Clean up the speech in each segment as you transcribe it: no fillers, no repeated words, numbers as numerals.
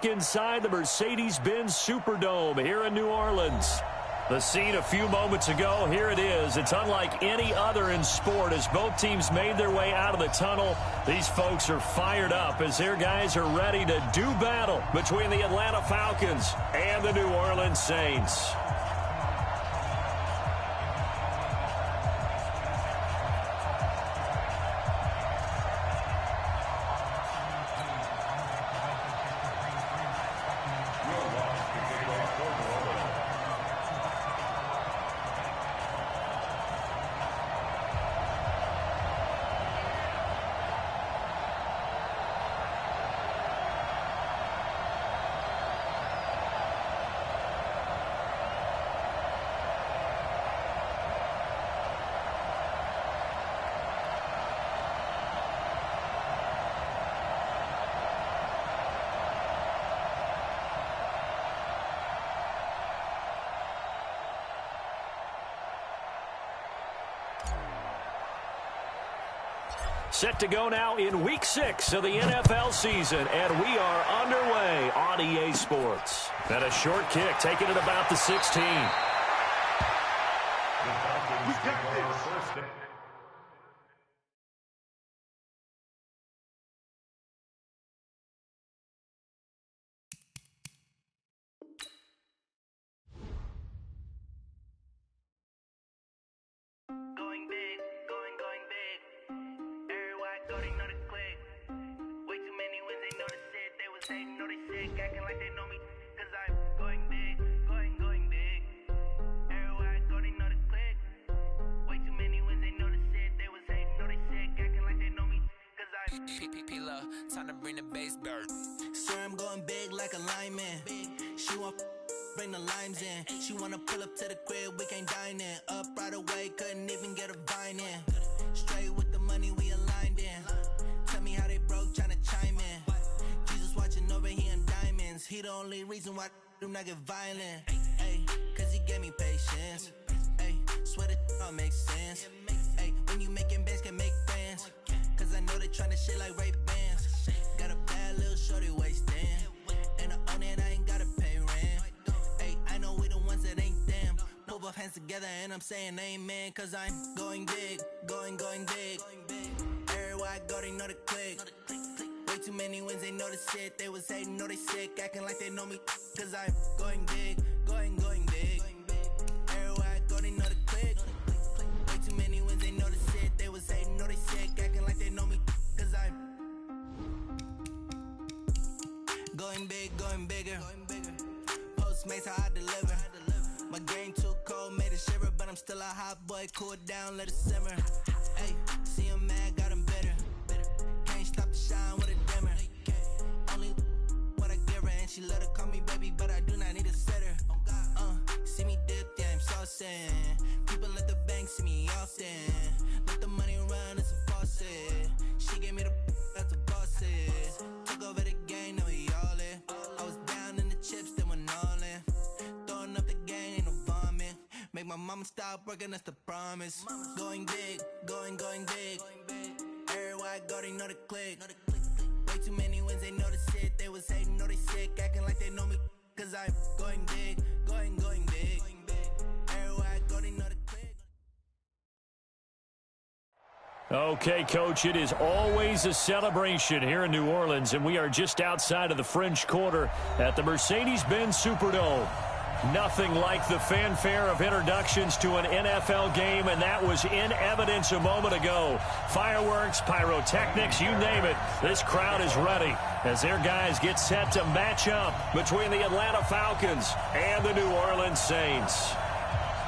back inside the Mercedes-Benz Superdome here in New Orleans. The scene a few moments ago, here it is. It's unlike any other in sport as both teams made their way out of the tunnel. These folks are fired up as their guys are ready to do battle between the Atlanta Falcons and the New Orleans Saints. Set to go now in Week 6 of the NFL season, and we are underway on EA Sports. And a short kick taken at about the 16. We got this. Time to bring the bass dirt. Sir, I'm going big like a lineman. She want bring the limes in. She wanna pull up to the crib, we can't dine in. Up right away, couldn't even get a vine in. Straight with the money we aligned in. Tell me how they broke, tryna chime in. Jesus watching over here in diamonds. He the only reason why do not get violent. Ay, cause he gave me patience. Ay, swear that all makes sense. Ay, when you making bands can make friends. Cause I know they tryna shit like Ray Bans. Got a bad little shorty wasting. And I own it, I ain't gotta pay rent. Hey, I know we the ones that ain't them. Pull both hands together and I'm saying amen. Cause I'm going big, going big. Everywhere I go, they know the click. Way too many wins, they know the shit. They was hating, know they sick, acting like they know me. Cause I'm going big, going big. Everywhere I go, they know the click. Way too many wins, they know the shit. They was hating, know they sick, acting like they know me. Cause I'm going big, going bigger. Postmates how I deliver. My game too cold, made it shiver, but I'm still a hot boy. Cool it down, let it simmer. Hey, see him mad, got him bitter. Can't stop the shine with a dimmer. Only what I give her, and she let her call me baby, but I do not need a sitter. See me dip, yeah, I'm saucing. People at the bank see me often. Let the money run, it's a faucet. She gave me the that's a boss is. Took over the game, now we all in. I was down in the chips, then went all in. Throwing up the game, ain't no vomit. Make my mama stop working, that's the promise. Going big, going big. Everywhere I go, they know the click. Way too many wins, they know the shit. They was hating, know they sick, acting like they know me. Cause I'm going big, going big. Everywhere I go, they know the click. Okay, Coach, it is always a celebration here in New Orleans, and we are just outside of the French Quarter at the Mercedes-Benz Superdome. Nothing like the fanfare of introductions to an NFL game, and that was in evidence a moment ago. Fireworks, pyrotechnics, you name it. This crowd is ready as their guys get set to match up between the Atlanta Falcons and the New Orleans Saints.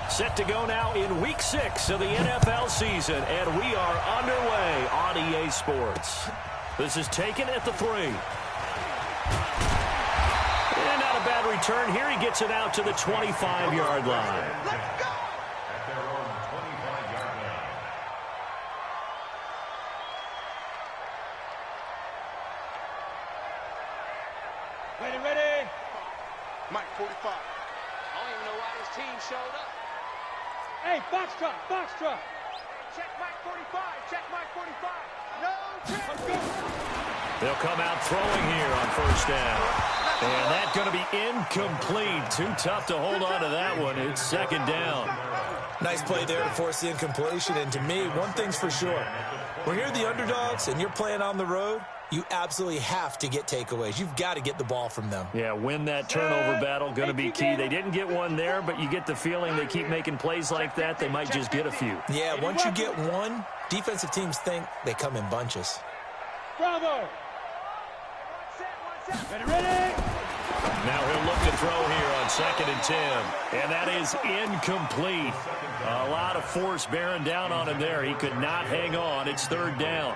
Set to go now in Week 6 of the NFL season, and we are underway on EA Sports. This is taken at the 3. And not a bad return here. He gets it out to the 25-yard line. Let's go! At their own 25-yard line. Ready. Mike 45. I don't even know why his team showed up. Hey, box truck. Check Mike 45. Check Mike 45. They'll come out throwing here on first down. And that's going to be incomplete. Too tough to hold on to that one. It's second down. Nice play there to force the incompletion. And to me, one thing's for sure. When you're the underdogs and you're playing on the road, you absolutely have to get takeaways. You've got to get the ball from them. Yeah, win that turnover battle, going to be key. They didn't get one there, but you get the feeling they keep making plays like that, they might just get a few. Yeah, once you get one, defensive teams think they come in bunches. Bravo! Ready? Now he'll look to throw here on 2nd and 10. And that is incomplete. A lot of force bearing down on him there. He could not hang on. It's 3rd down.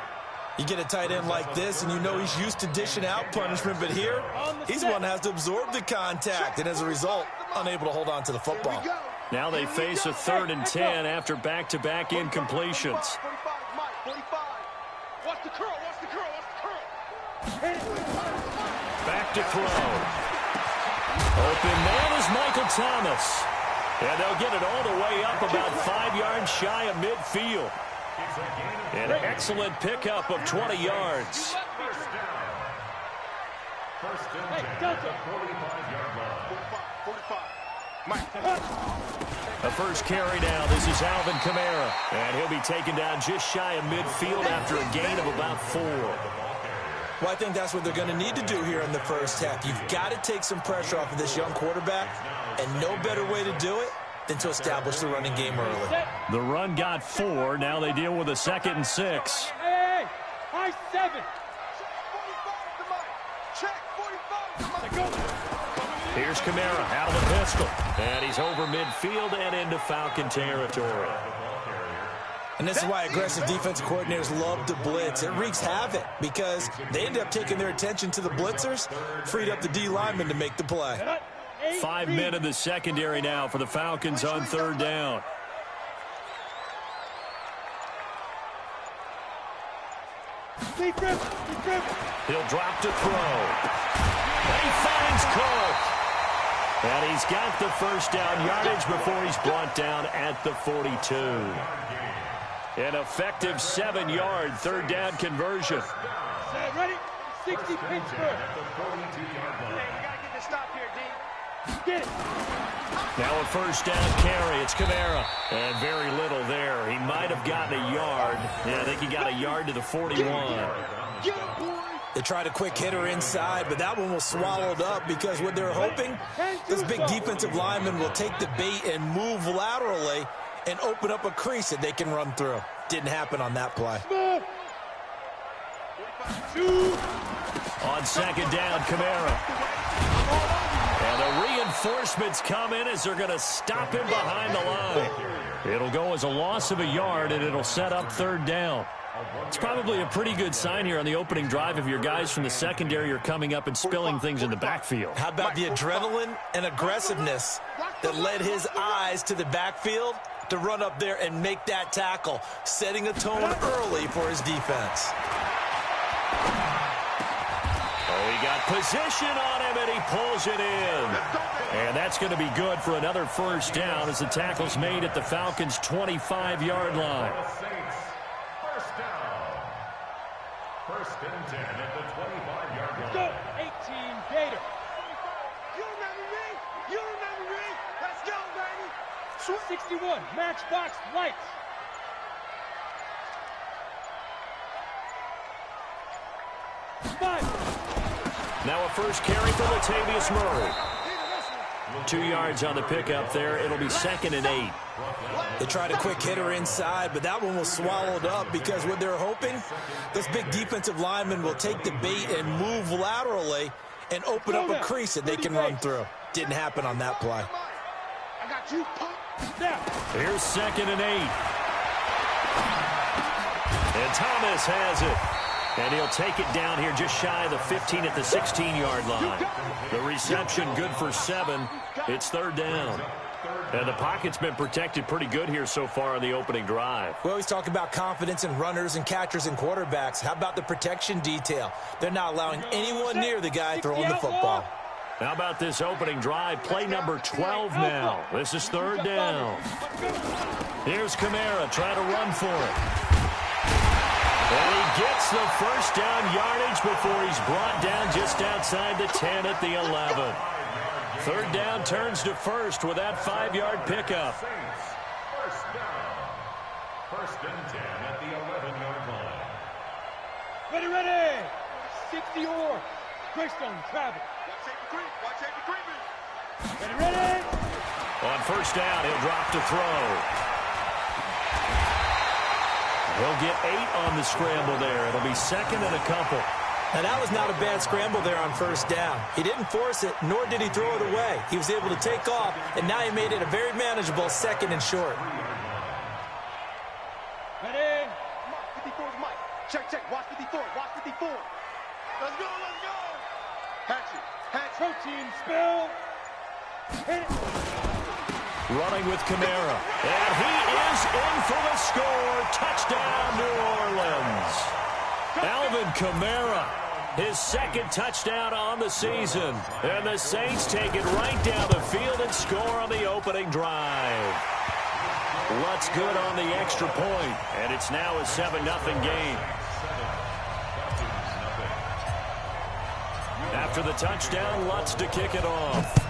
You get a tight end like this, and you know he's used to dishing out punishment, but here, he's one that has to absorb the contact, and as a result, unable to hold on to the football. Now they face a 3rd and 10 after back-to-back incompletions. 45. Watch the curl, watch the curl, watch the curl. Back to throw. Open man is Michael Thomas. And they'll get it all the way up about 5 yards shy of midfield. An excellent pickup of 20 yards. First and 10 at the 45-yard line. 45. The first carry now. This is Alvin Kamara. And he'll be taken down just shy of midfield after a gain of about 4. Well, I think that's what they're going to need to do here in the first half. You've got to take some pressure off of this young quarterback, and no better way to do it than to establish the running game early. The run got 4. Now they deal with a 2nd and 6. Hey, high 7. Check 45. Here's Kamara out of the pistol. And he's over midfield and into Falcon territory. And this is why aggressive defensive coordinators love to blitz. It wreaks havoc because they end up taking their attention to the blitzers, freed up the D lineman to make the play. 5 men in the secondary now for the Falcons on 3rd down. He'll drop to throw. And he finds Cook. And he's got the first down yardage before he's brought down at the 42. An effective 7-yard 3rd down conversion. Ready? 60 Pittsburgh. You gotta get the stop here, D. Get it. Now a first down carry. It's Kamara. And very little there. He might have gotten a yard. Yeah, I think he got a yard to the 41. They tried a quick hitter inside, but that one was swallowed up because what they're hoping, this big defensive lineman will take the bait and move laterally and open up a crease that they can run through. Didn't happen on that play. On 2nd down, Kamara. And the reinforcements come in as they're going to stop him behind the line. It'll go as a loss of a yard, and it'll set up 3rd down. It's probably a pretty good sign here on the opening drive if your guys from the secondary are coming up and spilling things in the backfield. How about the adrenaline and aggressiveness that led his eyes to the backfield to run up there and make that tackle, setting a tone early for his defense. Oh, he got position on him, and he pulls it in. And that's going to be good for another first down as the tackle's made at the Falcons' 25-yard line. First down. First and 10 at the 25-yard line. Go. 18 Gator. You remember me? You remember me? Let's go, baby. 61 Matchbox Lights. Now a first carry for Latavius Murray. 2 yards on the pickup there. It'll be 2nd and 8. They tried a quick hitter inside, but that one was swallowed up because what they're hoping, this big defensive lineman will take the bait and move laterally and open up a crease that they can run through. Didn't happen on that play. I got you, punk. Here's 2nd and 8. And Thomas has it. And he'll take it down here just shy of the 15 at the 16-yard line. The reception good for 7. It's 3rd down. And the pocket's been protected pretty good here so far on the opening drive. We always talk about confidence in runners and catchers and quarterbacks. How about the protection detail? They're not allowing anyone near the guy throwing the football. How about this opening drive? Play number 12 now. This is 3rd down. Here's Kamara trying to run for it. And he gets the first down yardage before he's brought down just outside the 10 at the 11. Third down turns to first with that 5-yard pickup. First down. First and 10 at the 11-yard line. Ready, ready. 60-or. Greystone travel. Watch safety creeping. Ready, ready. On first down, he'll drop to throw. He'll get 8 on the scramble there. It'll be second and a couple. And that was not a bad scramble there on first down. He didn't force it, nor did he throw it away. He was able to take off, and now he made it a very manageable second and short. Ready. Mike, 54 is Mike. Check. Watch 54. Watch 54. Let's go. Hatch it. Protein spill. Hit it. Running with Kamara. And he is in for the score. Touchdown, New Orleans. Alvin Kamara, his second touchdown on the season. And the Saints take it right down the field and score on the opening drive. Lutz good on the extra point, and it's now a 7-0 game. After the touchdown, Lutz to kick it off.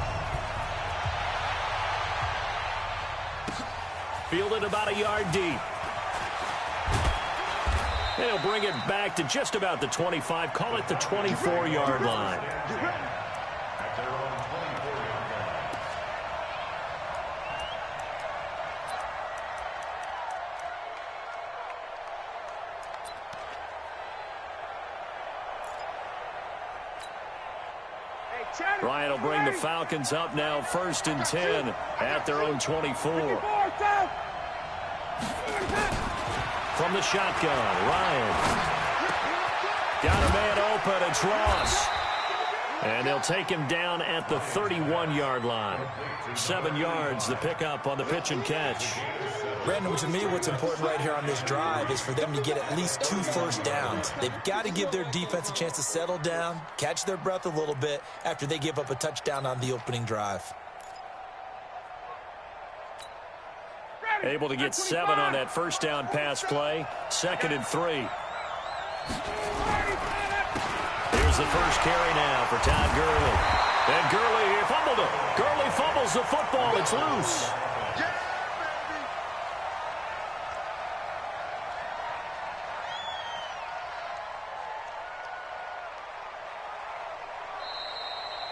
Fielded about a yard deep. They'll bring it back to just about the 25, call it the 24-yard line. At their own 24-yard line. Ryan will bring the Falcons up now, first and 10 at their own 24. From the shotgun, Ryan. Got a man open, it's Ross. And they'll take him down at the 31-yard line. 7 yards, the pickup on the pitch and catch. Brandon, to me, what's important right here on this drive is for them to get at least 2 first downs. They've got to give their defense a chance to settle down, catch their breath a little bit after they give up a touchdown on the opening drive. Able to get 7 on that first down pass play. 2nd and 3. Here's the first carry now for Todd Gurley. And Gurley fumbled it. Gurley fumbles the football. It's loose.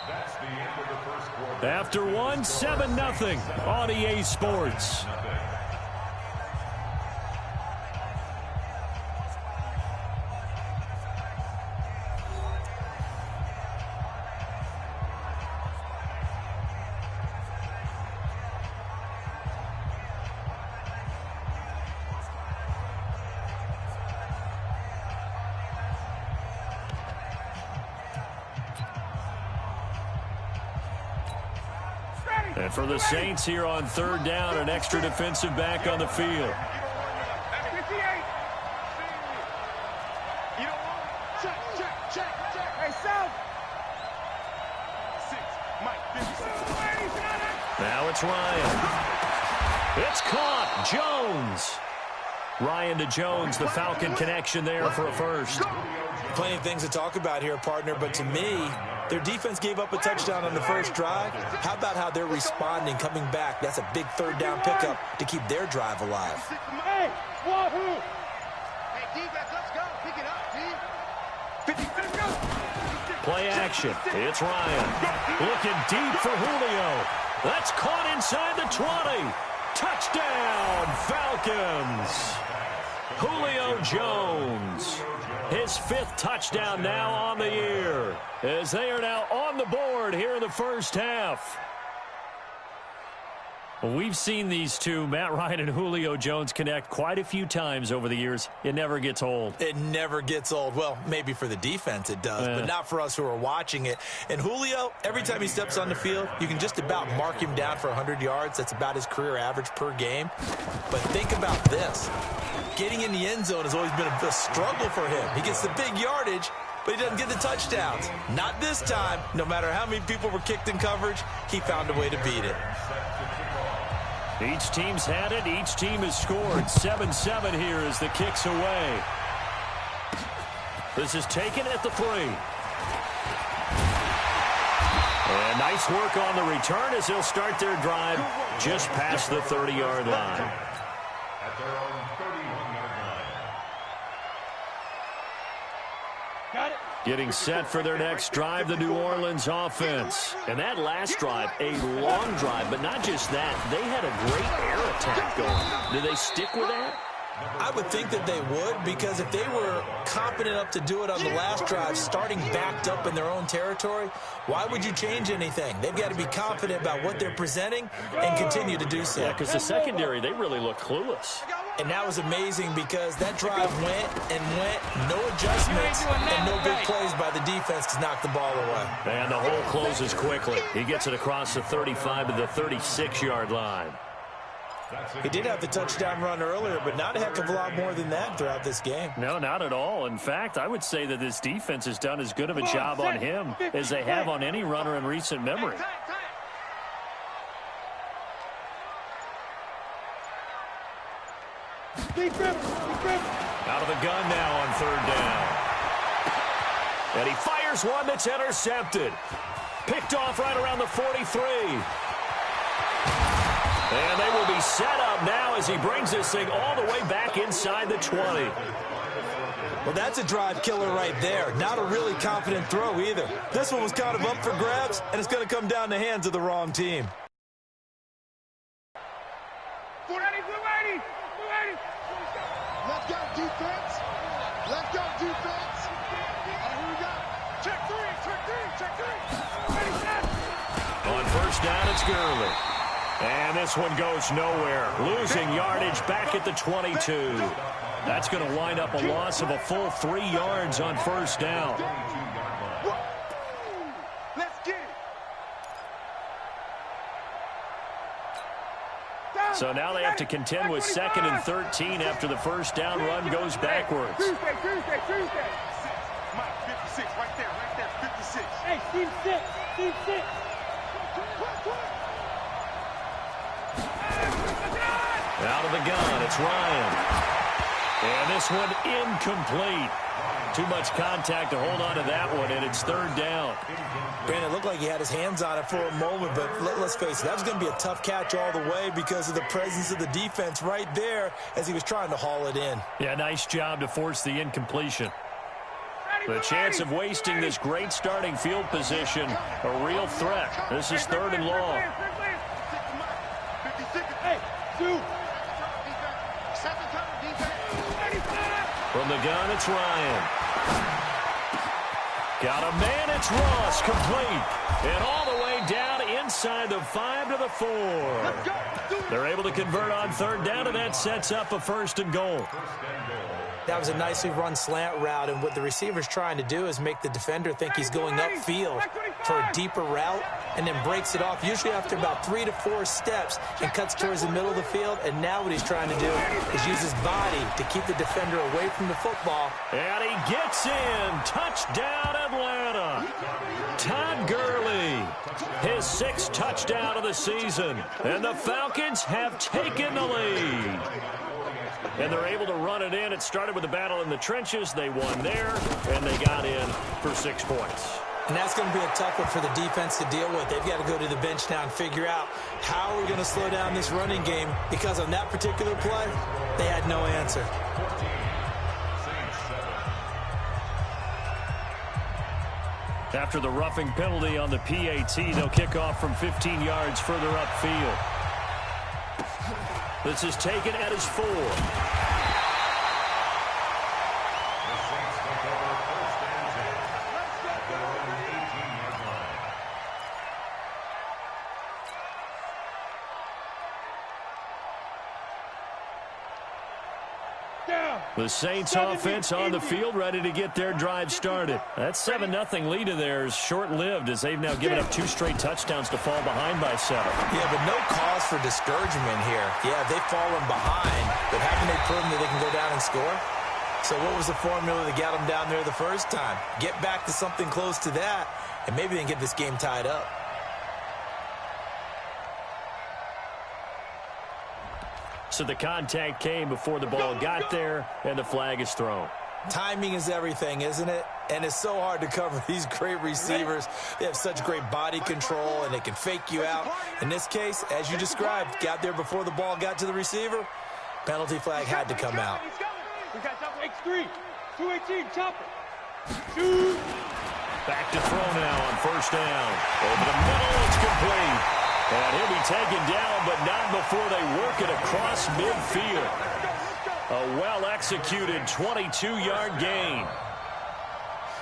That's the end of the first quarter. After one, 7-0 on EA Sports. And for the Saints here on third down, an extra defensive back on the field. Check. Hey, South. 6, Mike, 56. Now it's Ryan. It's caught. Jones. Ryan to Jones, the Falcon connection there for a first. Plenty of things to talk about here, partner, but to me, their defense gave up a touchdown on the first drive. How about how they're responding, coming back? That's a big third down pickup to keep their drive alive. Hey, Wahoo! Hey, defense, let's go. Pick it up, D. 50, let's go. Play action. It's Ryan. Looking deep for Julio. That's caught inside the 20. Touchdown, Falcons. Julio Jones. His 5th touchdown now on the year, as they are now on the board here in the first half. Well, we've seen these two, Matt Ryan and Julio Jones, connect quite a few times over the years. It never gets old. It never gets old. Well, maybe for the defense it does, but not for us who are watching it. And Julio, every time he steps on the field, you can just about mark him down for 100 yards. That's about his career average per game. But think about this. Getting in the end zone has always been a struggle for him. He gets the big yardage, but he doesn't get the touchdowns. Not this time. No matter how many people were kicked in coverage, he found a way to beat it. Each team's had it. Each team has scored. 7-7 here as the kick's away. This is taken at the 3. And nice work on the return as they'll start their drive just past the 30-yard line. At their own 31-yard line. Got it. Getting set for their next drive, the New Orleans offense. And that last drive, a long drive, but not just that. They had a great air attack going. Do they stick with that? I would think that they would, because if they were confident enough to do it on the last drive, starting backed up in their own territory, why would you change anything? They've got to be confident about what they're presenting and continue to do so. Yeah, because the secondary, they really look clueless. And that was amazing because that drive went and went, no adjustments, and no big plays by the defense to knock the ball away. And the hole closes quickly. He gets it across the 35 to the 36-yard line. He did have the touchdown run earlier, but not a heck of a lot more than that throughout this game. No, not at all. In fact, I would say that this defense has done as good of a job on him as they have on any runner in recent memory. Out of the gun now on 3rd down. And he fires one that's intercepted. Picked off right around the 43. And they will be set up now as he brings this thing all the way back inside the 20. Well, that's a drive killer right there. Not a really confident throw either. This one was kind of up for grabs, and it's going to come down the hands of the wrong team. Let's go, defense. Let's go, defense. Here we go. Check three. On 1st down, it's Gurley. And this one goes nowhere. Losing yardage back at the 22. That's going to wind up a loss of a full 3 yards on 1st down. Let's get it. So now they have to contend with 2nd and 13 after the 1st down run goes backwards. Tuesday. Mike, 56, right there, 56. Hey, Steve 6. Out of the gun, it's Ryan. And this one incomplete. Too much contact to hold on to that one, and it's 3rd down. Brandon, it looked like he had his hands on it for a moment, but let's face it, that was going to be a tough catch all the way because of the presence of the defense right there as he was trying to haul it in. Yeah, nice job to force the incompletion. The chance of wasting this great starting field position, a real threat. This is 3rd and long. Hey, 2. From the gun, it's Ryan. Got a man, it's Ross, complete. And all the way down inside the 5 to the 4. They're able to convert on 3rd down, and that sets up a 1st and goal. That was a nicely run slant route, and what the receiver's trying to do is make the defender think he's going upfield for a deeper route and then breaks it off, usually after about 3 to 4 steps, and cuts towards the middle of the field. And now what he's trying to do is use his body to keep the defender away from the football. And he gets in. Touchdown, Atlanta. Todd Gurley, his 6th touchdown of the season. And the Falcons have taken the lead. And they're able to run it in. It started with a battle in the trenches. They won there, and they got in for 6 points. And that's going to be a tough one for the defense to deal with. They've got to go to the bench now and figure out how we're going to slow down this running game, because on that particular play, they had no answer. After the roughing penalty on the PAT, they'll kick off from 15 yards further upfield. This is taken at his 4. The Saints offense on the field, ready to get their drive started. That 7-0 lead of theirs short-lived as they've now given up 2 straight touchdowns to fall behind by 7. Yeah, but no cause for discouragement here. Yeah, they've fallen behind, but haven't they proven that they can go down and score? So what was the formula that got them down there the first time? Get back to something close to that, and maybe they can get this game tied up. So the contact came before the ball got there, and the flag is thrown. Timing is everything, isn't it? And it's so hard to cover these great receivers. They have such great body control, and they can fake you out. In this case, as you described, got there before the ball got to the receiver. Penalty flag had to come out. X3, 218, chopper. Shoot. Back to throw now on first down. Over the middle, it's complete. And he'll be taken down, but not before they work it across midfield. A well-executed 22-yard gain.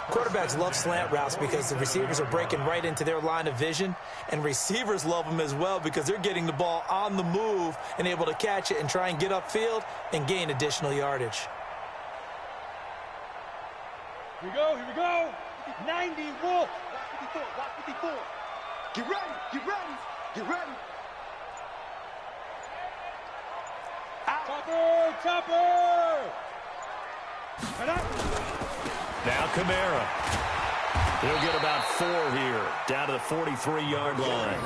Quarterbacks love slant routes because the receivers are breaking right into their line of vision, and receivers love them as well because they're getting the ball on the move and able to catch it and try and get upfield and gain additional yardage. Here we go. 90 Wolf. Watch 54. Get ready. Chopper. Now Kamara. He'll get about 4 here, down to the 43-yard line.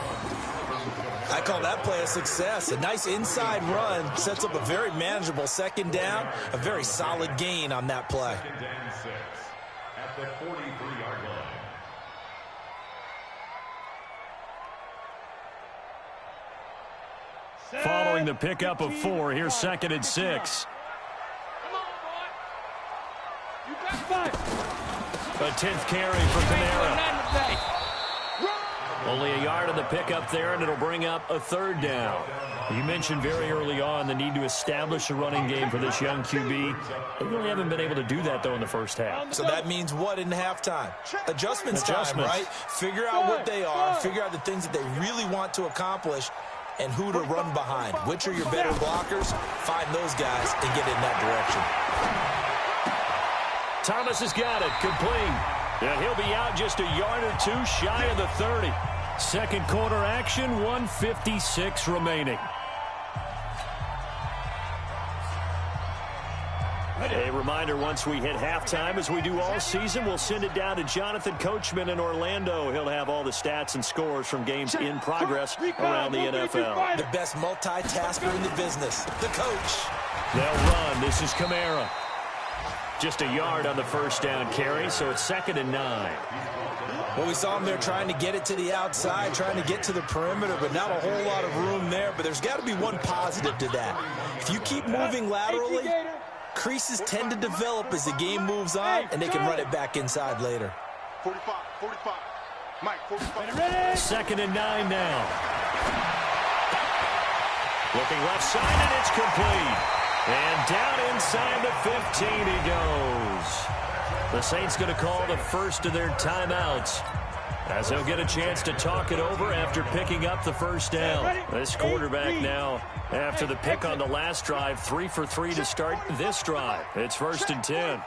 I call that play a success. A nice inside run sets up a very manageable second down, a very solid gain on that play. Second and 6 at the 43-yard line. Following the pickup of 4, here's 2nd and 6. Come on, boy. You got 5. A 10th carry for Kamara. Only a yard on the pickup there, and it'll bring up a 3rd down. You mentioned very early on the need to establish a running game for this young QB. They really haven't been able to do that, though, in the first half. So that means what in halftime? Adjustments time, right? Figure out what they are, figure out the things that they really want to accomplish, and who to run behind. Which are your better blockers? Find those guys and get in that direction. Thomas has got it, complete. And he'll be out just a yard or 2 shy of the 30. Second quarter action, 1:56 remaining. A reminder, once we hit halftime, as we do all season, we'll send it down to Jonathan Coachman in Orlando. He'll have all the stats and scores from games in progress around the NFL. The best multitasker in the business, the coach. They'll run. This is Kamara. Just a yard on the first down carry, so it's 2nd and 9. Well, we saw him there trying to get it to the outside, trying to get to the perimeter, but not a whole lot of room there. But there's got to be one positive to that. If you keep moving laterally, creases tend to develop as the game moves on, and they can run it back inside later. 45. Mike, 45. 2nd and 9 now. Looking left side, and it's complete. And down inside the 15 he goes. The Saints going to call the first of their timeouts, as they'll get a chance to talk it over after picking up the first down. This quarterback now, after the pick on the last drive, 3 for 3 to start this drive. It's 1st and 10.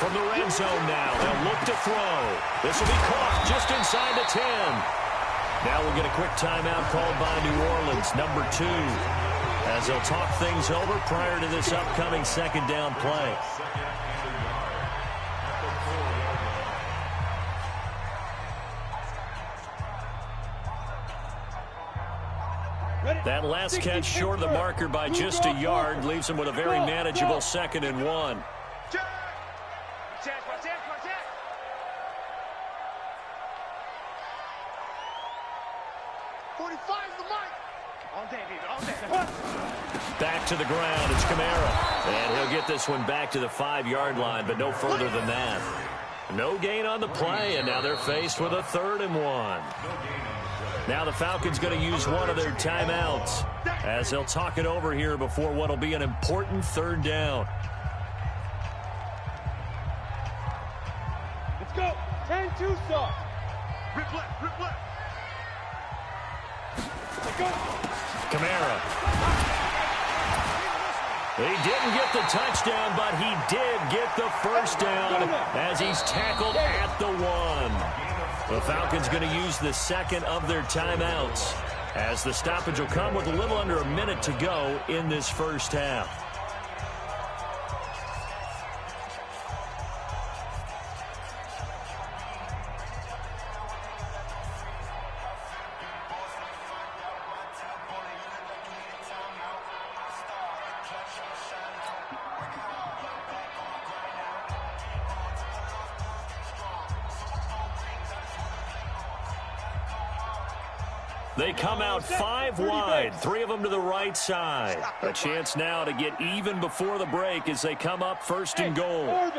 From the red zone now, they'll look to throw. This will be caught just inside the 10. Now we'll get a quick timeout called by New Orleans, number 2, as they'll talk things over prior to this upcoming second down play. That last catch short of the marker by just a yard leaves him with a very manageable 2nd and 1. Back to the ground, it's Kamara. And he'll get this one back to the 5-yard line, but no further than that. No gain on the play, and now they're faced with a 3rd and 1. Now the Falcons going to use one of their timeouts, as they'll talk it over here before what will be an important 3rd down. Let's go. 10-2 start. Rip left. Let's go. Kamara. He didn't get the touchdown, but he did get the first down as he's tackled at the 1. The Falcons going to use the 2nd of their timeouts, as the stoppage will come with a little under a minute to go in this first half. They come out 5 wide, 3 of them to the right side. A chance now to get even before the break as they come up first and goal. Now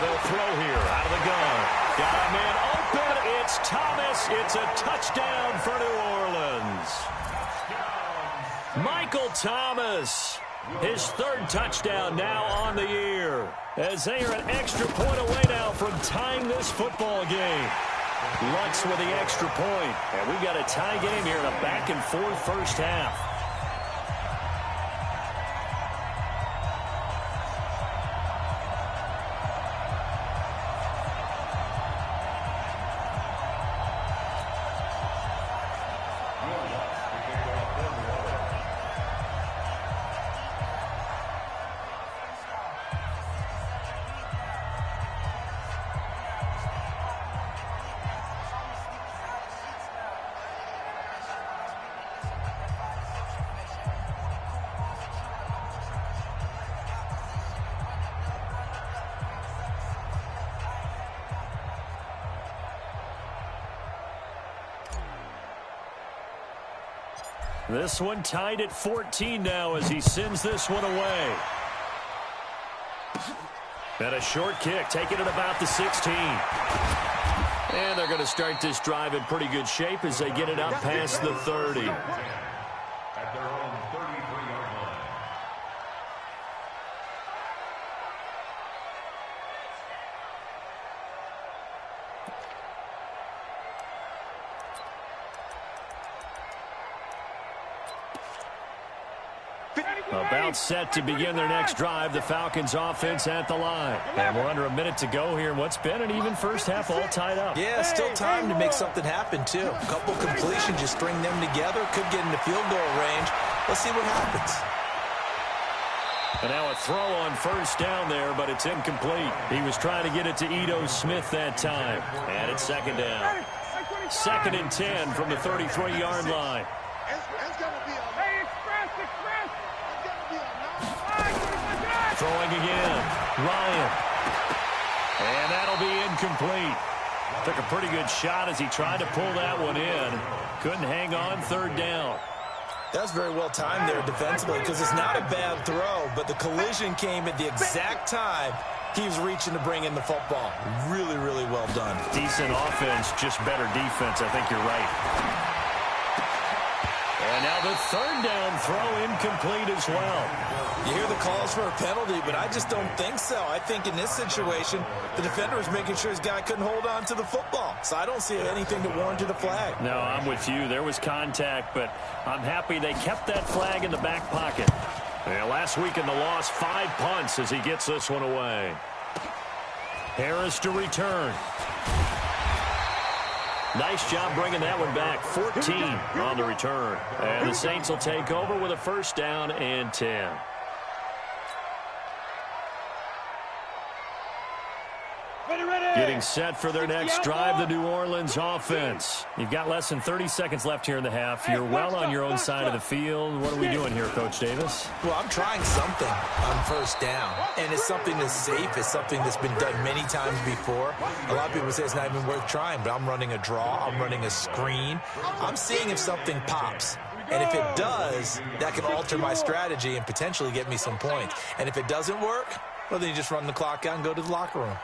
they'll throw here out of the gun. Got a man open. It's Thomas. It's a touchdown for New Orleans. Michael Thomas, his 3rd touchdown now on the year, as they are an extra point away now from tying this football game. Lutz with the extra point, and we've got a tie game here in a back-and-forth first half. This one tied at 14 now as he sends this one away. And a short kick, taking it about the 16. And they're going to start this drive in pretty good shape as they get it up past the 30. At their own 33-yard line. About set to begin their next drive, the Falcons offense at the line. And we're under a minute to go here in what's been an even first half, all tied up. Yeah, still time to make something happen, too. A couple completions, just string them together. Could get into field goal range. Let's see what happens. And now a throw on first down there, but it's incomplete. He was trying to get it to Ito Smith that time. And it's second down. 2nd and 10 from the 33-yard line. Throwing again. Ryan. And that'll be incomplete. Took a pretty good shot as he tried to pull that one in. Couldn't hang on 3rd down. That's very well timed there defensively because it's not a bad throw, but the collision came at the exact time he was reaching to bring in the football. Really, really well done. Decent offense, just better defense. I think you're right. And now the 3rd down throw incomplete as well. You hear the calls for a penalty, but I just don't think so. I think in this situation, the defender was making sure his guy couldn't hold on to the football. So I don't see anything to warrant a flag. No, I'm with you. There was contact, but I'm happy they kept that flag in the back pocket. Yeah, last week in the loss, 5 punts as he gets this one away. Harris to return. Nice job bringing that one back. 14 on the return. And the Saints will take over with a 1st down and 10. Getting set for their next drive, the New Orleans offense. You've got less than 30 seconds left here in the half. You're well on your own side of the field. What are we doing here, Coach Davis? Well, I'm trying something on 1st down, and it's something that's safe. It's something that's been done many times before. A lot of people say it's not even worth trying, but I'm running a draw. I'm running a screen. I'm seeing if something pops. And if it does, that can alter my strategy and potentially get me some points. And if it doesn't work, well, then you just run the clock out and go to the locker room.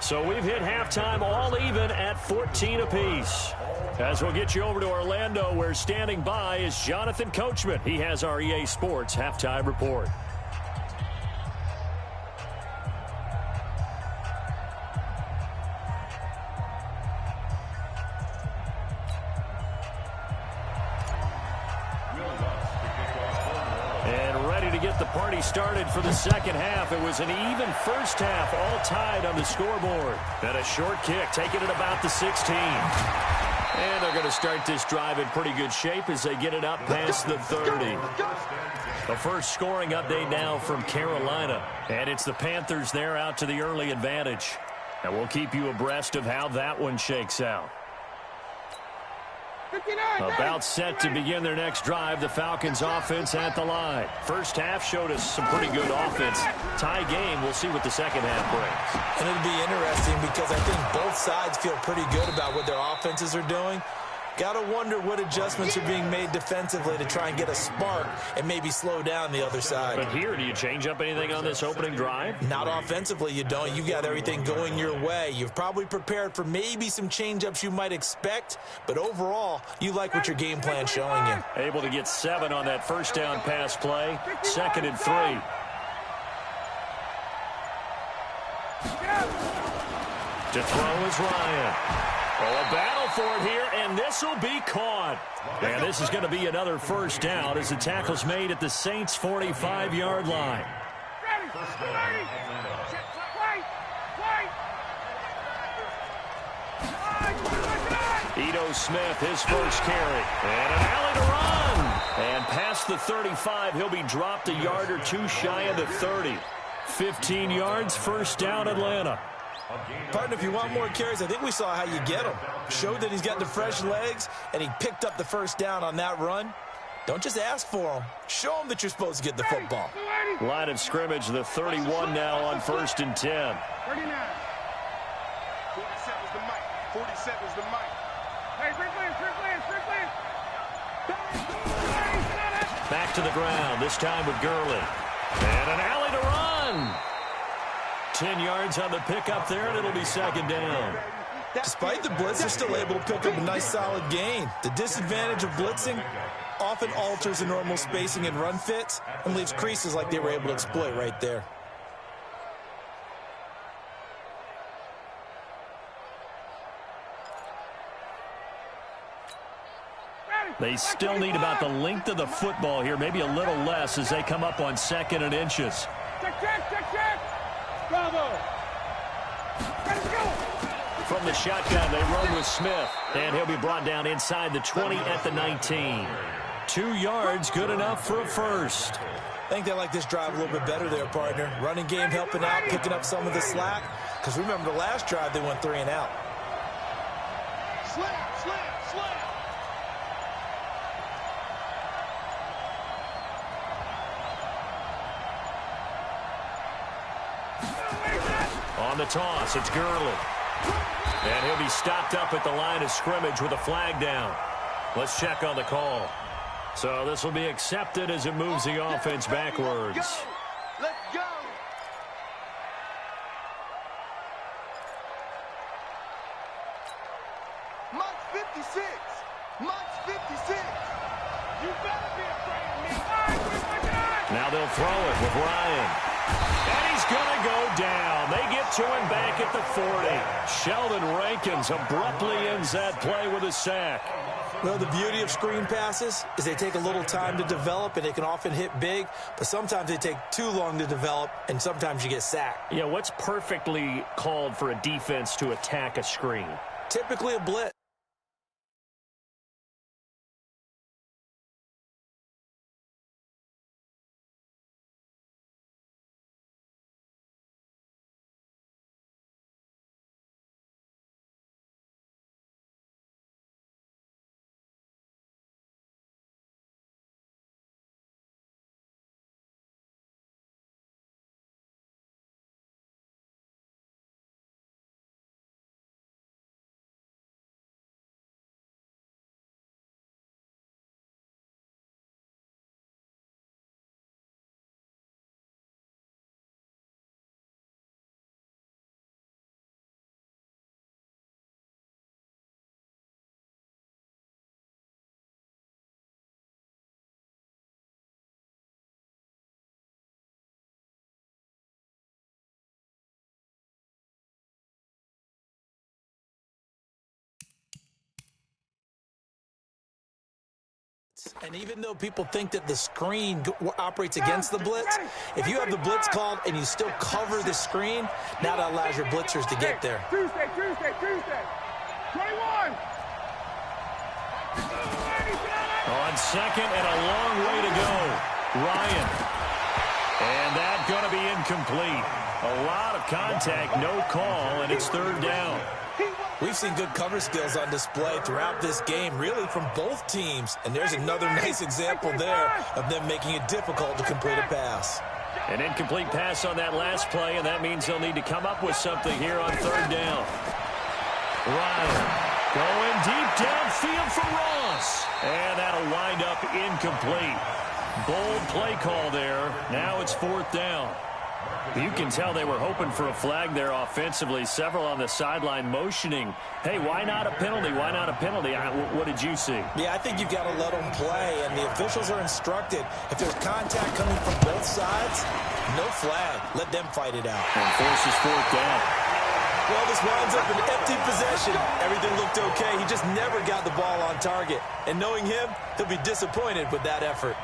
So we've hit halftime all even at 14 apiece. As we'll get you over to Orlando, where standing by is Jonathan Coachman. He has our EA Sports halftime report. The party started for the second half. It was an even first half, all tied on the scoreboard. And a short kick, taking it about the 16. And they're going to start this drive in pretty good shape as they get it up past the 30. The first scoring update now from Carolina. And it's the Panthers there out to the early advantage. And we'll keep you abreast of how that one shakes out. About set to begin their next drive, the Falcons offense at the line. First half showed us some pretty good offense. Tie game, we'll see what the second half brings. And it'll be interesting because I think both sides feel pretty good about what their offenses are doing. Got to wonder what adjustments are being made defensively to try and get a spark and maybe slow down the other side. But here, do you change up anything on this opening drive? Not offensively, you don't. You got everything going your way. You've probably prepared for maybe some change-ups you might expect, but overall, you like what your game plan's showing you. Able to get 7 on that first down pass play. 2nd and 3. To throw is Ryan. Oh, a battle for it here, and this will be caught. And this is going to be another first down as the tackle's made at the Saints' 45-yard line. Ito Smith, his first carry. And an alley to run. And past the 35, he'll be dropped a yard or two shy of the 30. 15 yards, first down, Atlanta. Partner, if you want more carries, I think we saw how you get them. Showed that he's got the fresh legs, and he picked up the first down on that run. Don't just ask for them. Show them that you're supposed to get the football. Line of scrimmage, the 31 now on 1st and 10. 39. 47's the mic. 47's the mic. Hey, Strickland. Back to the ground, this time with Gurley. And an alley to run. 10 yards on the pickup there, and it'll be 2nd down. Despite the blitz, they're still able to pick up a nice, solid gain. The disadvantage of blitzing often alters the normal spacing and run fits and leaves creases like they were able to exploit right there. They still need about the length of the football here, maybe a little less as they come up on 2nd and inches. Check. Bravo. Let's go. From the shotgun, they run with Smith, and he'll be brought down inside the 20 at the 19. 2 yards, good enough for a first. I think they like this drive a little bit better there, partner. Running game helping out, picking up some of the slack. Because remember the last drive, they went 3 and out. Slam. On the toss, it's Gurley. And he'll be stopped up at the line of scrimmage with a flag down. Let's check on the call. So this will be accepted as it moves the offense backwards. Let's go. Mike's 56. You better be afraid of me. Now they'll throw it with Ryan. And he's going to go down. They get to him back at the 40. Sheldon Rankins abruptly ends that play with a sack. Well, the beauty of screen passes is they take a little time to develop, and they can often hit big, but sometimes they take too long to develop, and sometimes you get sacked. Yeah, what's perfectly called for a defense to attack a screen? Typically a blitz. And even though people think that the screen operates against the blitz, if you have the blitz called and you still cover the screen, now that allows your blitzers to get there. Tuesday. 21. On 2nd and a long way to go. Ryan. And that's going to be incomplete. A lot of contact, no call, and it's 3rd down. We've seen good cover skills on display throughout this game, really from both teams. And there's another nice example there of them making it difficult to complete a pass. An incomplete pass on that last play, and that means they'll need to come up with something here on third down. Ryan going deep downfield for Ross. And that'll wind up incomplete. Bold play call there. Now it's fourth down. You can tell they were hoping for a flag there offensively. Several on the sideline motioning, hey, why not a penalty? Why not a penalty? What did you see? Yeah, I think you've got to let them play, and the officials are instructed. If there's contact coming from both sides, no flag. Let them fight it out. And forces fourth down. Well, this winds up an empty possession. Everything looked okay. He just never got the ball on target. And knowing him, he'll be disappointed with that effort.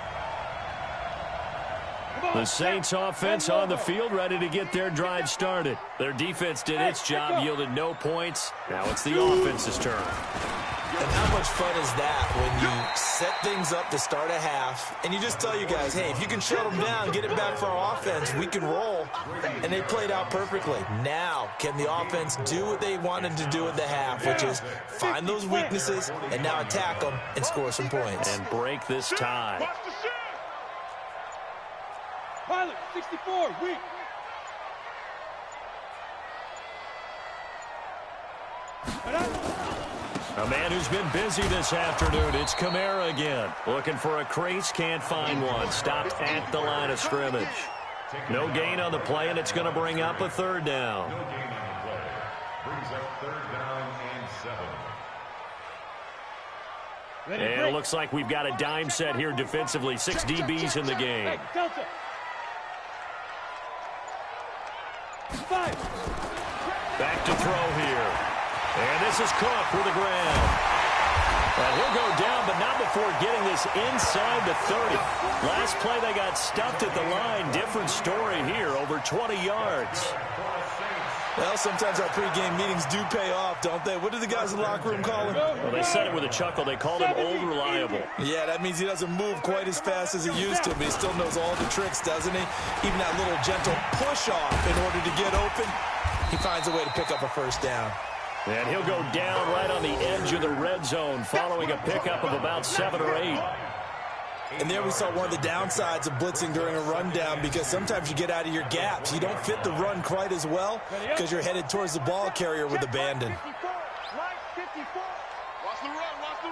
The Saints offense on the field, ready to get their drive started. Their defense did its job, yielded no points. Now it's the offense's turn. And how much fun is that when you set things up to start a half, and you just tell you guys, hey, if you can shut them down, get it back for our offense, we can roll. And they played out perfectly. Now, can the offense do what they wanted to do at the half, which is find those weaknesses and now attack them and score some points. And break this tie. Pilot, 64, weak. A man who's been busy this afternoon. It's Kamara again. Looking for a crease, can't find one. Stopped at the line of scrimmage. No gain on the play, and it's going to bring up a third down. No gain on the play. Brings up third down and 7. And it looks like we've got a dime set here defensively. 6 DBs in the game. Delta. 5. Back to throw here. And this is Cook with a grab. And he'll go down, but not before getting this inside the 30. Last play, they got stuffed at the line. Different story here, over 20 yards. Well, sometimes our pregame meetings do pay off, don't they? What do the guys in the locker room call him? Well, they said it with a chuckle. They called him Old Reliable. Yeah, that means he doesn't move quite as fast as he used to, but he still knows all the tricks, doesn't he? Even that little gentle push-off in order to get open, he finds a way to pick up a first down. And he'll go down right on the edge of the red zone following a pickup of about 7 or 8. And there we saw one of the downsides of blitzing during a rundown, because sometimes you get out of your gaps. You don't fit the run quite as well because you're headed towards the ball carrier with abandon. Watch the run, watch the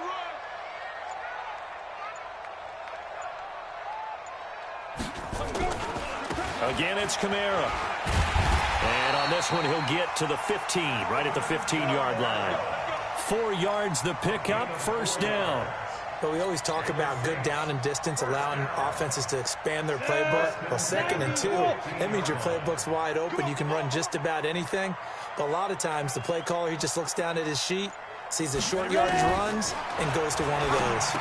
run. Again, it's Kamara. And on this one, he'll get to the 15, right at the 15-yard line. 4 yards the pickup, first down. But we always talk about good down and distance, allowing offenses to expand their playbook. Well, 2nd and 2, that means your playbook's wide open. You can run just about anything. But a lot of times, the play caller, he just looks down at his sheet, sees the short yardage runs, and goes to one of those.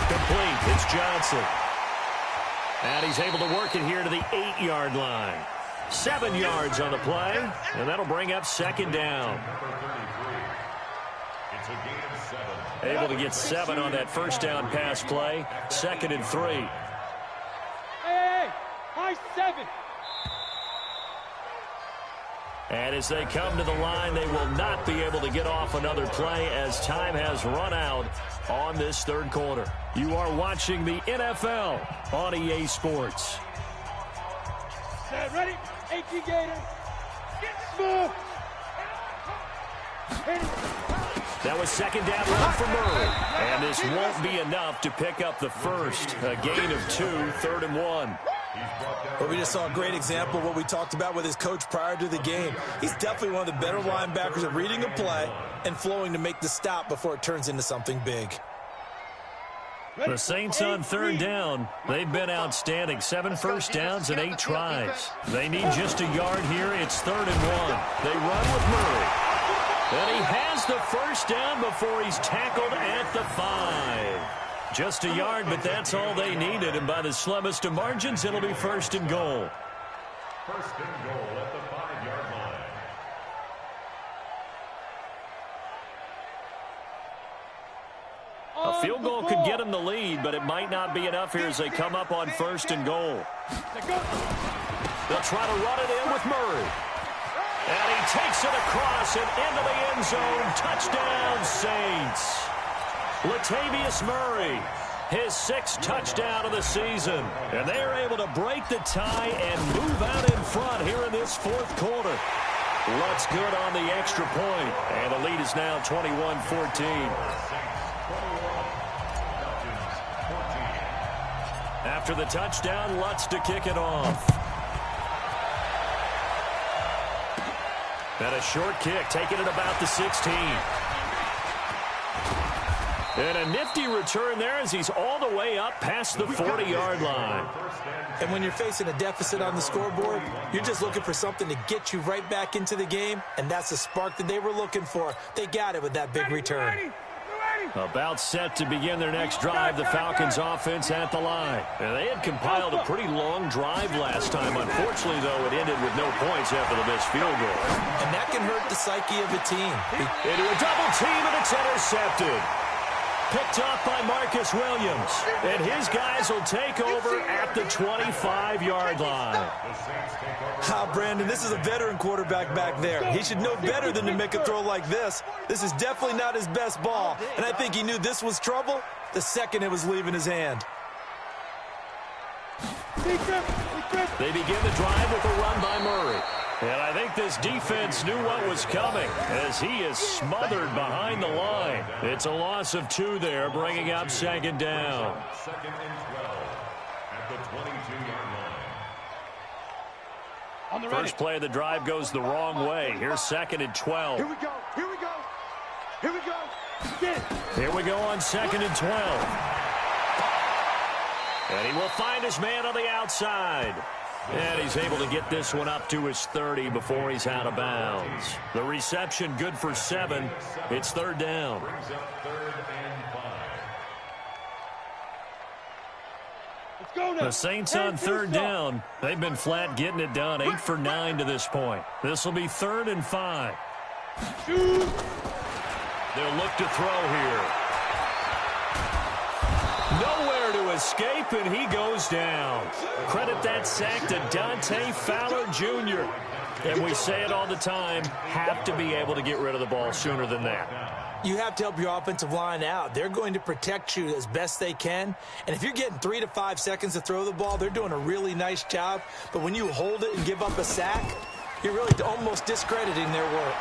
Complete. It's Johnson. And he's able to work it here to the 8-yard line. 7 yards on the play, and that'll bring up second down. It's a gain of 7. Able to get 7 on that first down pass play. 2nd and 3. Hey, high 7. And as they come to the line, they will not be able to get off another play as time has run out on this third quarter. You are watching the NFL on EA Sports. Ready? 18 Gator. Smooth. That was second down run for Murray. And this won't be enough to pick up the first. A gain of 2, 3rd and 1. But we just saw a great example of what we talked about with his coach prior to the game. He's definitely one of the better linebackers at reading a play and flowing to make the stop before it turns into something big. The Saints on third down. They've been outstanding. 7 first downs and 8 tries. They need just a yard here. It's 3rd and 1. They run with Murray. And he has the first down before he's tackled at the 5. Just a yard, but that's all they needed. And by the slimmest of margins, it'll be 1st and goal. 1st and goal at the 5-yard line. A field goal could get them the lead, but it might not be enough here as they come up on 1st and goal. They'll try to run it in with Murray. And he takes it across it into the end zone. Touchdown, Saints. Latavius Murray, his 6th touchdown of the season. And they are able to break the tie and move out in front here in this 4th quarter. Lutz good on the extra point, and the lead is now 21-14. After the touchdown, Lutz to kick it off. And a short kick, taking it about the 16. And a nifty return there as he's all the way up past the 40-yard line. And when you're facing a deficit on the scoreboard, you're just looking for something to get you right back into the game, and that's the spark that they were looking for. They got it with that big return. About set to begin their next drive, the Falcons offense at the line. And they had compiled a pretty long drive last time. Unfortunately, though, it ended with no points after the missed field goal. And that can hurt the psyche of a team. Into a double team, and it's intercepted. Picked up by Marcus Williams. And his guys will take over at the 25-yard line. Brandon, this is a veteran quarterback back there. He should know better than to make a throw like this. This is definitely not his best ball. And I think he knew this was trouble the second it was leaving his hand. They begin the drive with a run by Murray. And I think this defense knew what was coming as he is smothered behind the line. It's a loss of 2 there, bringing up 2nd down. 2nd and 12 at the 22-yard line. First play of the drive goes the wrong way. Here's 2nd and 12. Here we go. Here we go. Here we go. Here we go on 2nd and 12. And he will find his man on the outside. And he's able to get this one up to his 30 before he's out of bounds. The reception good for 7. It's 3rd down. Brings up 3rd and 5. The Saints on 3rd down. They've been flat getting it done. 8 for 9 to this point. This will be 3rd and 5. They'll look to throw here. Nowhere to escape, and he goes down. Credit that sack to Dante Fowler Jr. And we say it all the time, have to be able to get rid of the ball sooner than that. You have to help your offensive line out. They're going to protect you as best they can. And if you're getting 3 to 5 seconds to throw the ball, they're doing a really nice job. But when you hold it and give up a sack, you're really almost discrediting their work.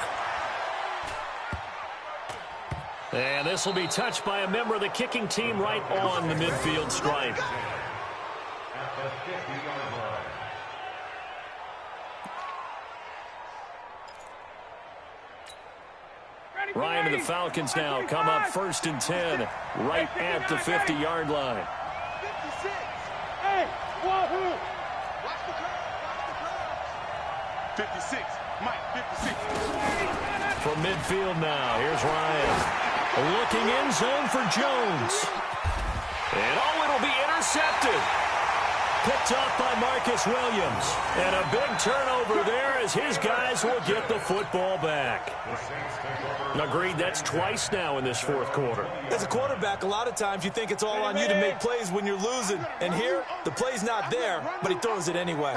And this will be touched by a member of the kicking team right on the midfield stripe. At the 50-yard line. Ryan and the Falcons now come up 1st and 10 right at the 50-yard line. 56. Hey, wahoo. Watch the crowd. 56. Mike, 56. From midfield now, here's Ryan. Looking in zone for Jones. And it'll be intercepted. Picked up by Marcus Williams. And a big turnover there as his guys will get the football back. Agreed, that's twice now in this 4th quarter. As a quarterback, a lot of times you think it's all on you to make plays when you're losing. And here, the play's not there, but he throws it anyway.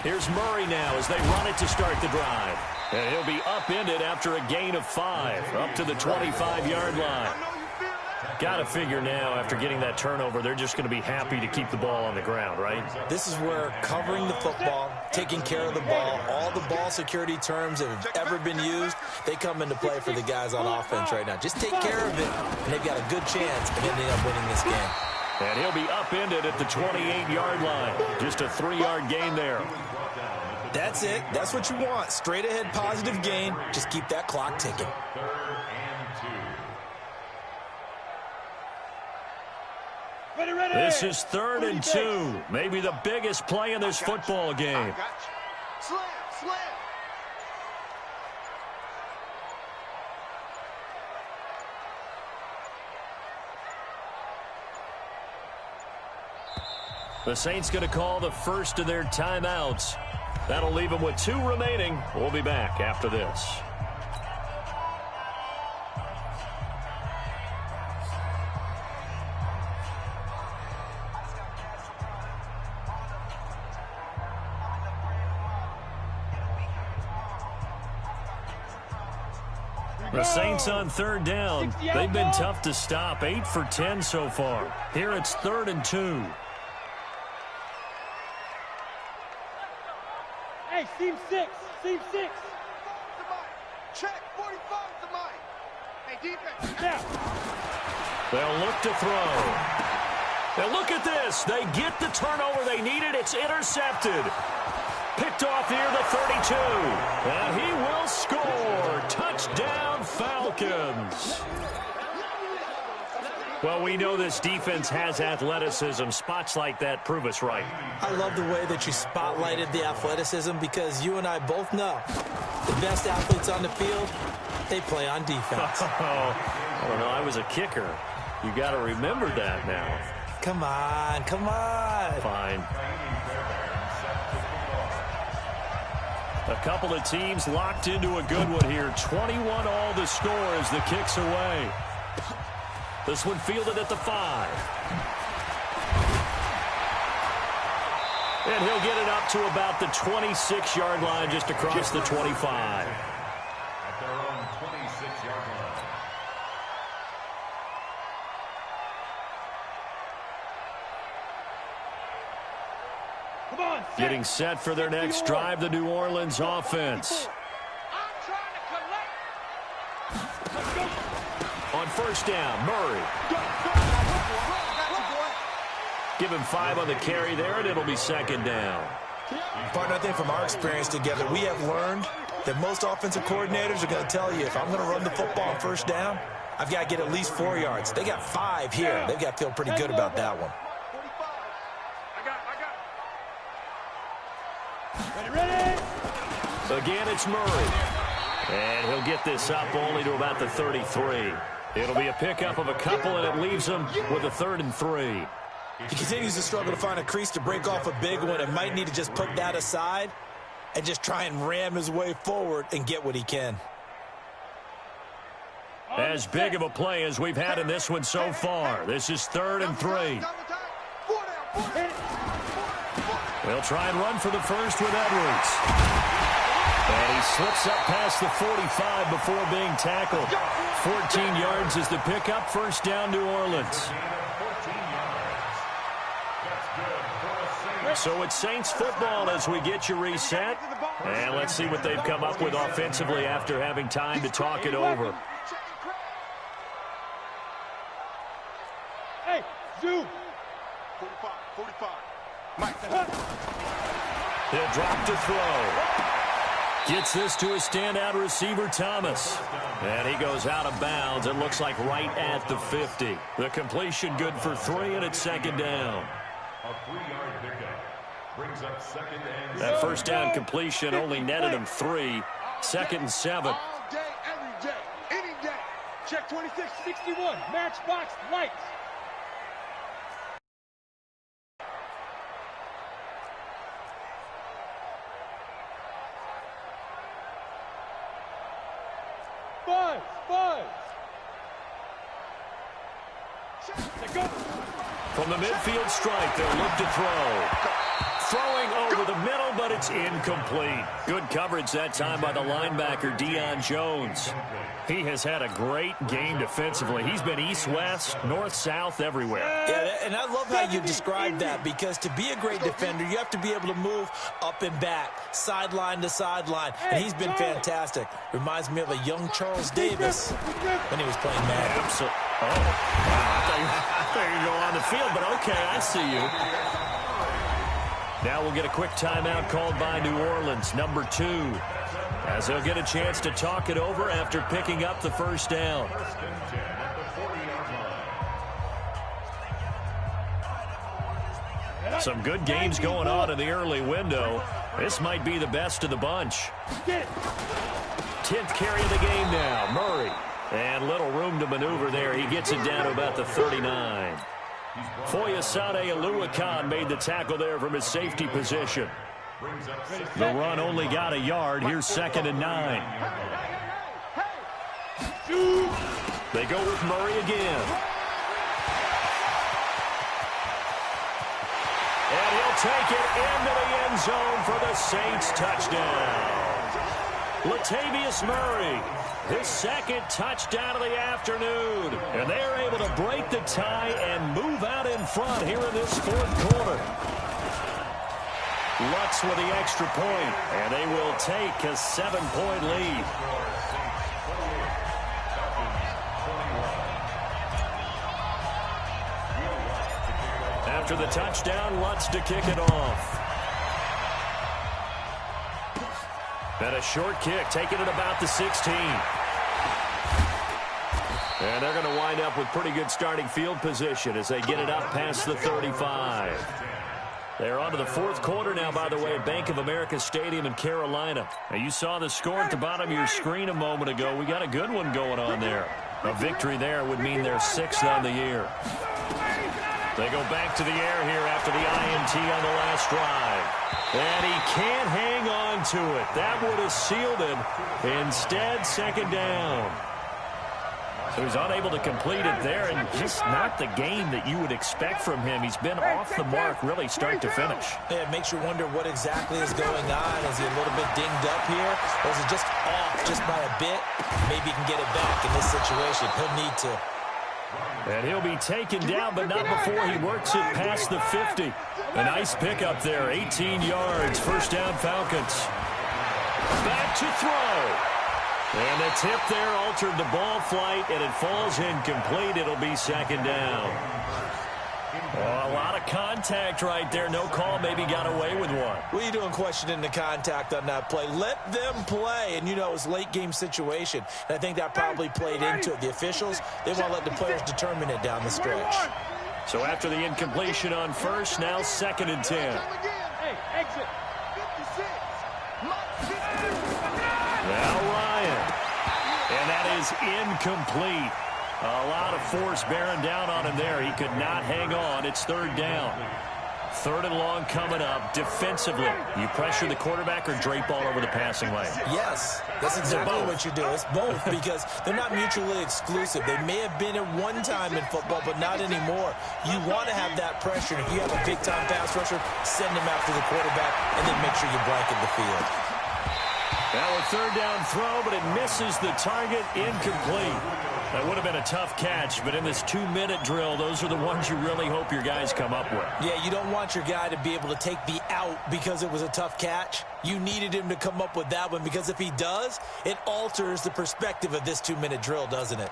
Here's Murray now as they run it to start the drive. And he'll be upended after a gain of 5, up to the 25-yard line. Got to figure now, after getting that turnover, they're just going to be happy to keep the ball on the ground, right? This is where covering the football, taking care of the ball, all the ball security terms that have ever been used, they come into play for the guys on offense right now. Just take care of it, and they've got a good chance of ending up winning this game. And he'll be upended at the 28-yard line. Just a 3-yard gain there. That's it. That's what you want. Straight ahead positive gain. Just keep that clock ticking. 3rd and 2. This is 3rd and 2. Maybe the biggest play in this football game. Slam, slam. The Saints going to call the first of their timeouts. That'll leave them with 2 remaining. We'll be back after this. The Saints on third down. They've been tough to stop. 8 for 10 so far. Here it's 3rd and 2. Hey, seam 6. Seam 6. Check. 45 to Mike. Hey, defense. Now. They'll look to throw. And look at this. They get the turnover they needed. It's intercepted. Picked off near the 32. And he will score. Touchdown, Falcons. Well, we know this defense has athleticism. Spots like that prove us right. I love the way that you spotlighted the athleticism because you and I both know the best athletes on the field, they play on defense. I don't know. I was a kicker. You got to remember that now. Come on, come on. Fine. A couple of teams locked into a good one here. 21 all to score as the kick's away. This one fielded at the 5. And he'll get it up to about the 26-yard line just across the 25. At their own 26-yard line. Come on, Getting set for their next drive, the New Orleans offense. I'm trying to collect. On first down, Murray. Give him 5 on the carry there, and it'll be 2nd down. Partner, I think from our experience together, we have learned that most offensive coordinators are going to tell you, if I'm going to run the football on first down, I've got to get at least 4 yards. They got 5 here. They've got to feel pretty good about that one. Ready? Again, it's Murray. And he'll get this up only to about the 33. It'll be a pickup of a couple, and it leaves him with a 3rd and 3. He continues to struggle to find a crease to break off a big one and might need to just put that aside and just try and ram his way forward and get what he can. As big of a play as we've had in this one so far. This is 3rd and 3. They'll try and run for the first with Edwards. And he slips up past the 45 before being tackled. 14 yards is the pickup. First down, New Orleans. So it's Saints football as we get you reset. And let's see what they've come up with offensively after having time to talk it over. Hey, zoom. 45. Mike. He'll drop to throw. Gets this to a standout receiver, Thomas. And he goes out of bounds. It looks like right at the 50. The completion good for 3, and it's 2nd down. A 3-yard pickup brings up 2nd and That first down completion only netted him 3. 2nd and 7. All day, every day, any day. Check 2661. Matchbox lights. Buzz. From the midfield stripe, they'll look to throw. Throwing over the middle, but it's incomplete. Good coverage that time by the linebacker, Deion Jones. He has had a great game defensively. He's been east-west, north-south, everywhere. Yeah, and I love how you described that, because to be a great defender, you have to be able to move up and back, sideline to sideline, and he's been fantastic. Reminds me of a young Charles Davis when he was playing Madden. Absolutely. Oh, wow. I thought you go on the field, but okay, I see you. Now we'll get a quick timeout called by New Orleans, number 2, as they'll get a chance to talk it over after picking up the first down. Some good games going on in the early window. This might be the best of the bunch. 10th carry of the game now, Murray. And little room to maneuver there. He gets it down to about the 39. Foyesade Aluakan made the tackle there from his safety position. The run only got a yard. Here's 2nd and 9. They go with Murray again. And he'll take it into the end zone for the Saints touchdown. Latavius Murray, his second touchdown of the afternoon. And they're able to break the tie and move out in front here in this fourth quarter. Lutz with the extra point, and they will take a 7-point lead. After the touchdown, Lutz to kick it off. And a short kick, taking it about the 16. And they're going to wind up with pretty good starting field position as they get it up past the 35. They're on to the fourth quarter now, by the way, at Bank of America Stadium in Carolina. Now, you saw the score at the bottom of your screen a moment ago. We got a good one going on there. A victory there would mean they're 6th on the year. They go back to the air here after the INT on the last drive. And he can't hang on to it. That would have sealed it. Instead, second down. So he's unable to complete it there, and just not the game that you would expect from him. He's been off the mark really start to finish. Yeah, it makes you wonder what exactly is going on. Is he a little bit dinged up here, or is it just off just by a bit? Maybe he can get it back in this situation. He'll need to. And he'll be taken down, but not before he works it past the 50. A nice pickup there, 18 yards, first down Falcons. Back to throw. And the tip there altered the ball flight, and it falls incomplete. It'll be second down. Oh, a lot of contact right there. No call, maybe got away with one. What are you doing questioning the contact on that play? Let them play. And, you know, it's a late-game situation. And I think that probably played into it. The officials, they want to let the players determine it down the stretch. So after the incompletion on first, now 2nd and 10. Hey, exit. Now Ryan. And that is incomplete. A lot of force bearing down on him there. He could not hang on. It's 3rd down. 3rd and long coming up. Defensively, you pressure the quarterback or drape all over the passing lane? Yes, that's exactly what you do. It's both because they're not mutually exclusive. They may have been at one time in football, but not anymore. You want to have that pressure. If you have a big-time pass rusher, send him after the quarterback and then make sure you blanket the field. Now a 3rd down throw, but it misses the target, incomplete. That would have been a tough catch, but in this 2-minute drill, those are the ones you really hope your guys come up with. Yeah, you don't want your guy to be able to take the out because it was a tough catch. You needed him to come up with that one because if he does, it alters the perspective of this 2-minute drill, doesn't it?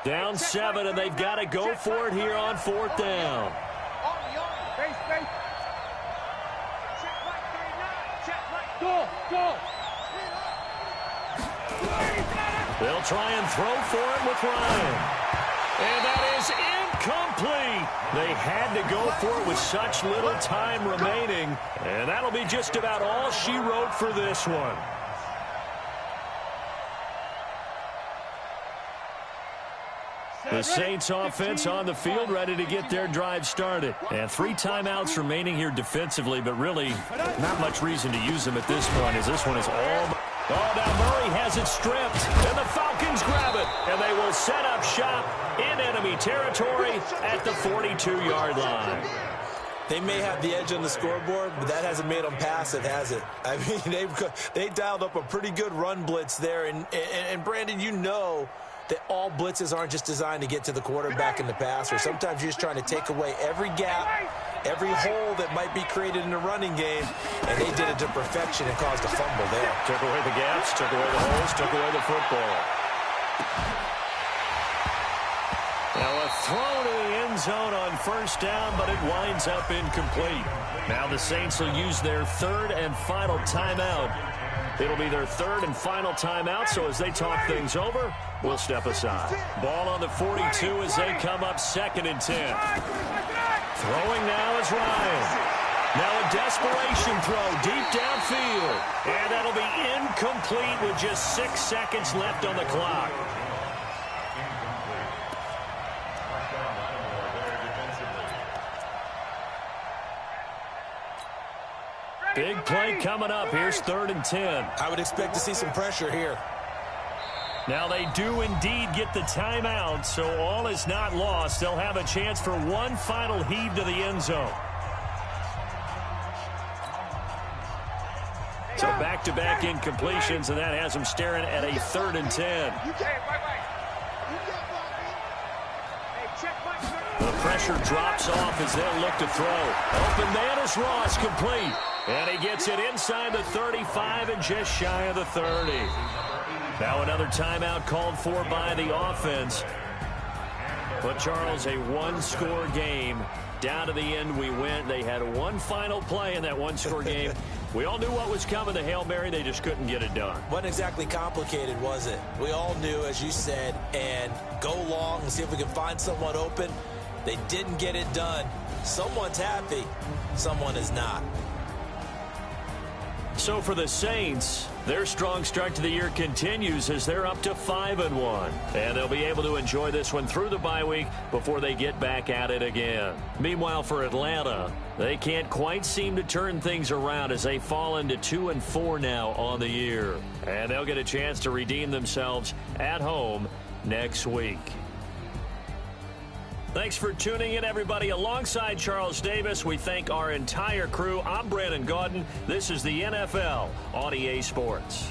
Down 7, and they've got to go for it here on 4th down. Go. They'll try and throw for it with Ryan. And that is incomplete. They had to go for it with such little time remaining. And that'll be just about all she wrote for this one. The Saints offense on the field, ready to get their drive started. And 3 timeouts remaining here defensively, but really not much reason to use them at this point, as this one is all... Oh, now Murray has it stripped, and the Falcons grab it. And they will set up shop in enemy territory at the 42-yard line. They may have the edge on the scoreboard, but that hasn't made them pass it, has it? I mean, they dialed up a pretty good run blitz there. And Brandon, you know that all blitzes aren't just designed to get to the quarterback and the passer. Sometimes you're just trying to take away every gap, every hole that might be created in the running game, and they did it to perfection and caused a fumble there. Took away the gaps, took away the holes, took away the football. Now a throw to the end zone on 1st down, but it winds up incomplete. Now the Saints will use their 3rd and final timeout. It'll be their 3rd and final timeout, so as they talk things over, we'll step aside. Ball on the 42 as they come up 2nd and 10. Throwing now is Ryan. Now a desperation throw deep downfield. And that'll be incomplete with just 6 seconds left on the clock. Big play coming up. Here's 3rd and 10. I would expect to see some pressure here. Now they do indeed get the timeout, so all is not lost. They'll have a chance for one final heave to the end zone. So back-to-back incompletions, and that has them staring at a 3rd and 10. The pressure drops off as they'll look to throw. Open man is Ross, complete. And he gets it inside the 35 and just shy of the 30. Now another timeout called for by the offense. But, Charles, a one-score game. Down to the end we went. They had one final play in that one-score game. We all knew what was coming. The Hail Mary, they just couldn't get it done. Wasn't exactly complicated, was it? We all knew, as you said, and go long and see if we can find someone open. They didn't get it done. Someone's happy. Someone is not. So for the Saints, their strong start to the year continues as they're up to 5-1. And they'll be able to enjoy this one through the bye week before they get back at it again. Meanwhile, for Atlanta, they can't quite seem to turn things around as they fall into 2-4 now on the year. And they'll get a chance to redeem themselves at home next week. Thanks for tuning in, everybody. Alongside Charles Davis, we thank our entire crew. I'm Brandon Gaudin. This is the NFL on EA Sports.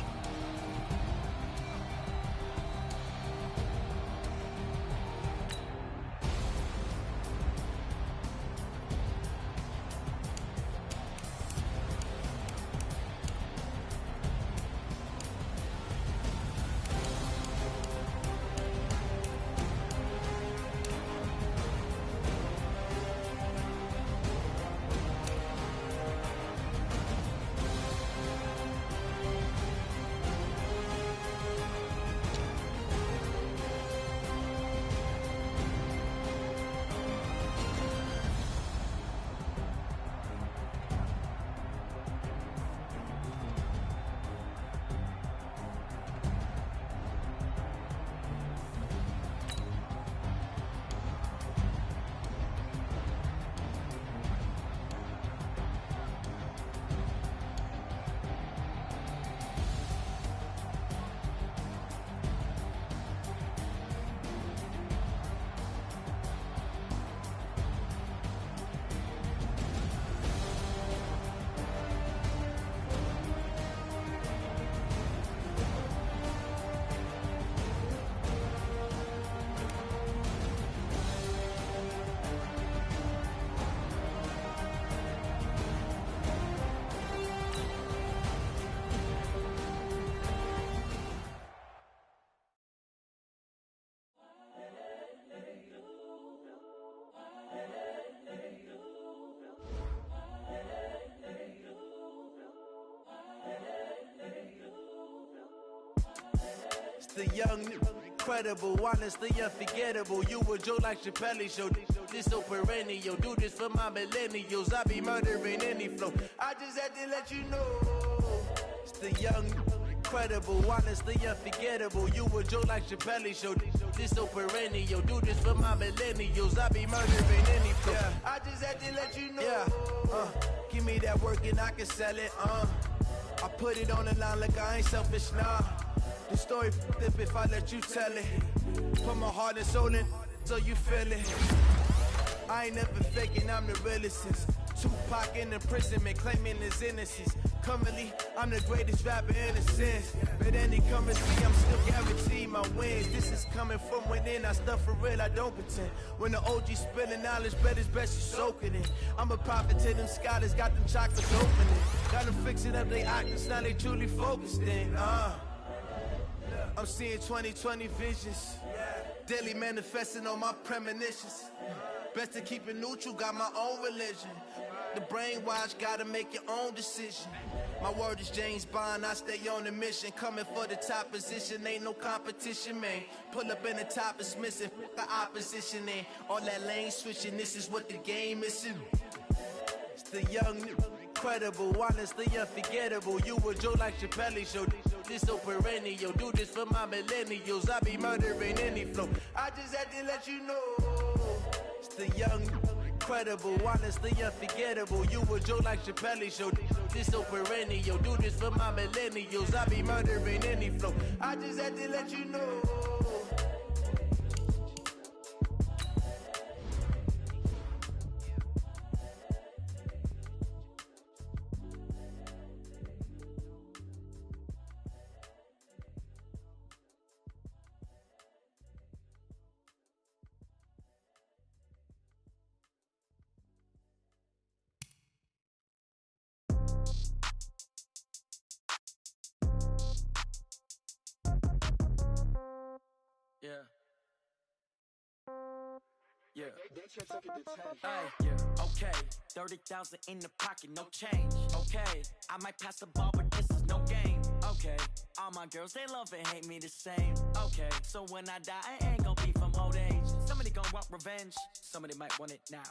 The young, incredible, honestly unforgettable. You a Joe like Chappelle show. This so perennial. Do this for my millennials. I be murdering any flow. I just had to let you know. It's the young, incredible, honestly unforgettable. You a Joe like Chappelle show. This so perennial. Do this for my millennials. I be murdering any flow. Yeah. I just had to let you know. Yeah. Give me that work and I can sell it. I put it on the line like I ain't selfish, nah. The story flip if I let you tell it. Put my heart and soul in so you feel it. I ain't never faking, I'm the realest since Tupac in imprisonment, claiming his innocence. Currently, I'm the greatest rapper in a sense. But any currency, I'm still guaranteed my wins. This is coming from within, I stuff for real, I don't pretend. When the OG spilling knowledge, bet it's best you soak it in. I'm a prophet to them scholars, got them chocolates opening. Got them fixing up they octaves, now they truly focused in. I'm seeing 2020 visions. Daily manifesting on my premonitions. Best to keep it neutral, got my own religion. The brainwash, gotta make your own decision. My word is James Bond, I stay on a mission. Coming for the top position, ain't no competition, man. Pull up in the top is missing, the opposition in. All that lane switching, this is what the game is. It's the young, incredible, honestly unforgettable. You a Joe like Chappelle show. This so perennial. Do this for my millennials. I be murdering any flow. I just had to let you know. It's the young, incredible, honestly unforgettable. You a Joe like Chappelle show. This so perennial. Do this for my millennials. I be murdering any flow. I just had to let you know. Yeah. Hey, okay, 30,000 in the pocket, no change. Okay, I might pass the ball, but this is no game. Okay, all my girls, they love and hate me the same. Okay, so when I die, I ain't gon' be from old age. Somebody gon' want revenge, somebody might want it now.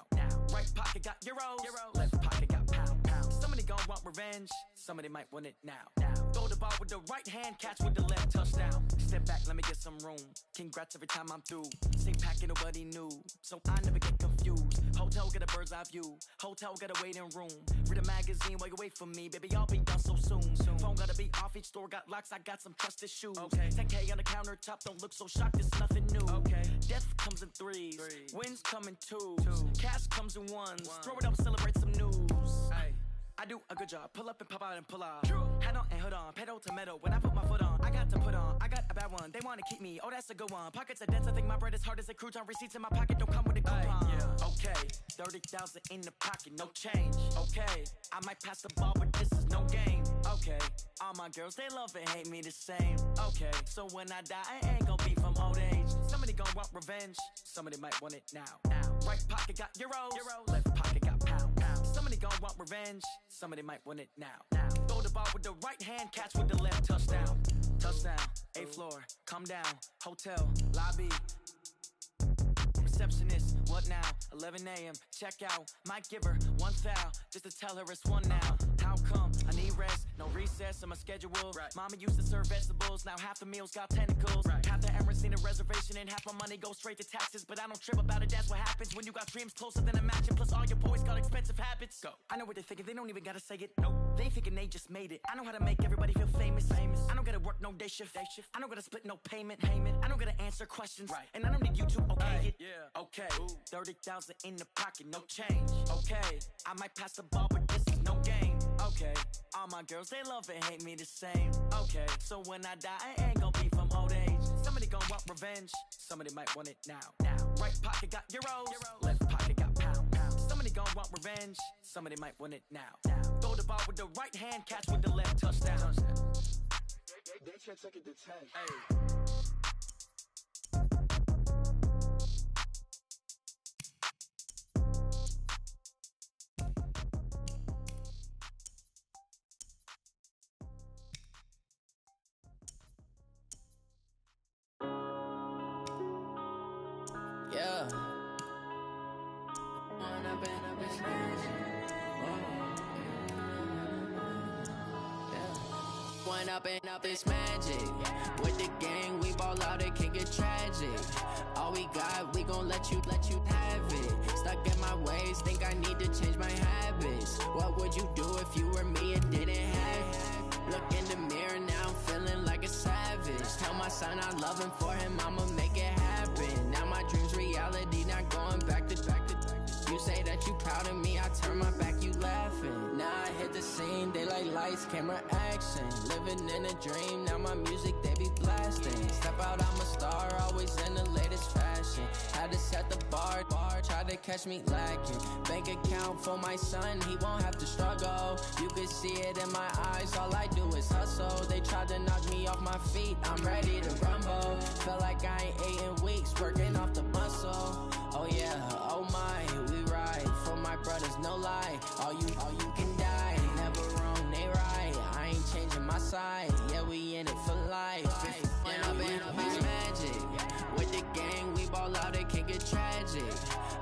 Right pocket got euros, left pocket got pound. Somebody gon' want revenge, somebody might want it now. Throw the ball with the right hand, catch with the left, touchdown. Step back, let me get some room. Congrats every time I'm through. Same packet, nobody knew, so I never get confused. Hotel get a bird's eye view. Hotel get a waiting room. Read a magazine while you wait for me, baby. I'll be done so soon. Phone gotta be off. Each store got locks. I got some trusted shoes. Okay. 10K on the countertop. Don't look so shocked. It's nothing new. Okay. Death comes in threes. Wins come in twos. Cash comes in ones. Throw it up, celebrate some news. Hey. I do a good job. Pull up and pop out and pull off. Hat on and hood on. Pedal to metal. When I put my foot on, I got to put on. I got a bad one. They want to keep me. Oh, that's a good one. Pockets are dense. I think my bread is hard as a crouton. Receipts in my pocket don't come with a coupon. Okay. 30,000 in the pocket. No change. Okay. I might pass the ball, but this is no game. Okay. All my girls, they love and hate me the same. Okay. So when I die, I ain't gon' be from old age. Somebody gon' want revenge. Somebody might want it now. Right pocket got euros. Left pocket got pound. Somebody gon' want revenge. Somebody might want it now. Throw the ball with the right hand, catch with the left, touchdown. Touchdown, 8th floor, come down, hotel, lobby. Receptionist, what now? 11 a.m., check out. Might give her one foul, just to tell her it's one now. How come? I need rest, no recess in my schedule. Right. Mama used to serve vegetables, now half the meals got tentacles. Right. Half the Emirates need a reservation and half my money goes straight to taxes. But I don't trip about it, that's what happens when you got dreams closer than a matching. Plus all your boys got expensive habits. Go. I know what they're thinking, they don't even gotta say it. Nope. They thinking they just made it. I know how to make everybody feel famous. I don't gotta work no day shift. I don't gotta split no payment. I don't gotta answer questions. Right. And I don't need you to okay it. Okay. 30,000 in the pocket, no change. Okay. I might pass the ball, but this is no game. Okay. All my girls, they love and hate me the same. Okay. So when I die, I ain't gon' be from old age. Somebody gon' want revenge. Somebody might want it now. Right pocket got euros. Left pocket got pound. Somebody gon' want revenge. Somebody might want it now. Throw the ball with the right hand, catch with the left, touchdown. They can't take it to 10. Hey. Yeah. One up and up is magic. With the gang, we ball out, it can get tragic. All we got, we gon' let you have it. Stuck in my ways, think I need to change my habits. What would you do if you were me and didn't have it? Look in the mirror, now I'm feeling like a savage. Tell my son I love him, for him I'ma make it happen. Now my dream's reality, not going back to. You say that you proud of me, I turn my back, you laughing. Now I hit the scene, they like lights, camera, action. Living in a dream, now my music, they be blasting. Step out, I'm a star, always in the latest fashion. Had to set the bar, try to catch me lacking. Bank account for my son, he won't have to struggle. You can see it in my eyes, all I do is hustle. They tried to knock me off my feet, I'm ready to rumble. Felt like I ain't ate in weeks, working off the muscle. Oh yeah, oh my, we ride for my brothers, no lie. All you can die, never wrong, they right. I ain't changing my side, yeah, we in it for life. When up and up is magic. With the gang, we ball out, it can get tragic.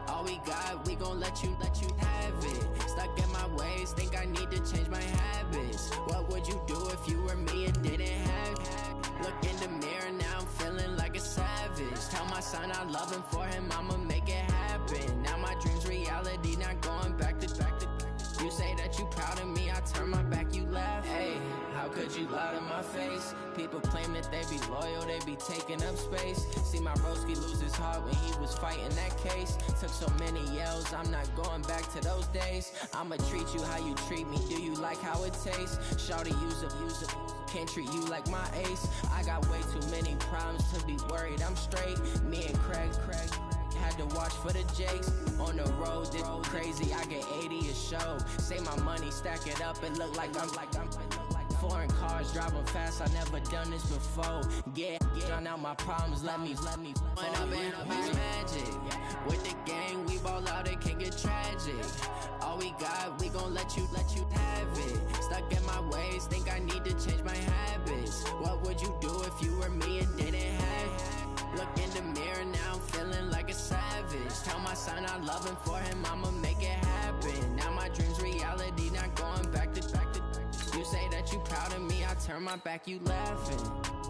All we got, we gon' let you have it. Stuck in my ways, think I need to change my habits. What would you do if you were me and didn't have it? Look in the mirror, now I'm feeling like a savage. Tell my son I love him, for him I'ma make it happen. Now my dream's reality, not going back to. You say that you proud of me, I turn my back, you laugh. Hey, how could you lie to my face? People claim that they be loyal, they be taking up space. See my broski lose his heart when he was fighting that case. Took so many yells, I'm not going back to those days. I'ma treat you how you treat me, do you like how it tastes? Shawty, use it, can't treat you like my ace. I got way too many problems to be worried, I'm straight. Me and Craig had to watch for the Jakes. On the road, this crazy, I get 80 a show. Say my money, stack it up, and look like I'm foreign cars, driving fast, I never done this before. Drown out my problems, let me When I've been magic. With the gang, we ball out, it can get tragic. All we got, we gon' let you have it. Stuck in my ways, think I need to change my habits. What would you do if you were me and didn't have it? Look in the mirror, now I'm feeling like a savage. Tell my son I love him, for him I'ma make it happen. Now my dream's reality, not going back to. You say that you proud of me, I turn my back, you laughing.